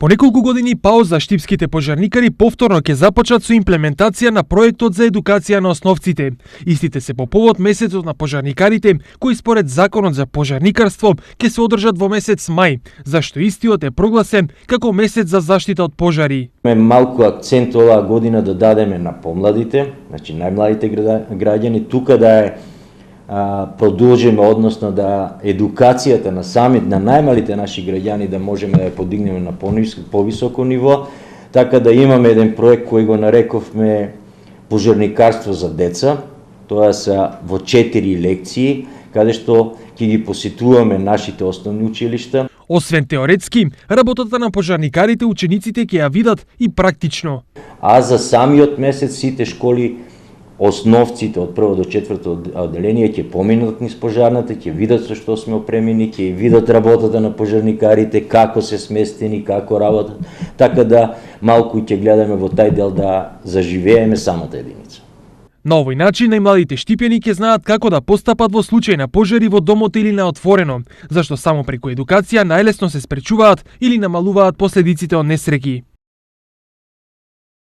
По неколку години пауза, штипските пожарникари повторно ќе започнат со имплементација на проектот за едукација на основците. Истите се по повод месецот на пожарникарите, кои според Законот за пожарникарство ќе се одржат во месец мај, зашто истиот е прогласен како месец за заштита од пожари. Малку акцент оваа година да дадеме на помладите, значи најмладите граѓани, тука да продолжиме, односно да едукацијата на најмалите наши граѓани да можеме да ја подигнеме на повисоко ниво, така да имаме еден проект кој го нарековме пожарникарство за деца. Тоа се во 4 лекции, каде што ќе ги посетуваме нашите основни училишта. Освен теоретски, работата на пожарникарите учениците ќе ја видат и практично. А за самиот месец сите школи, основците од 1 до 4 одделение ќе поминат низ пожарната, ќе видат со што сме опремени, ќе видат работата на пожарникарите, како се сместени, како работат, така да малку ќе гледаме во тај дел да заживееме самата единица. На овој начин најмладите штипјани ќе знаат како да постапат во случај на пожари во домот или на отворено, зашто само преку едукација најлесно се спречуваат или намалуваат последиците од несреќи.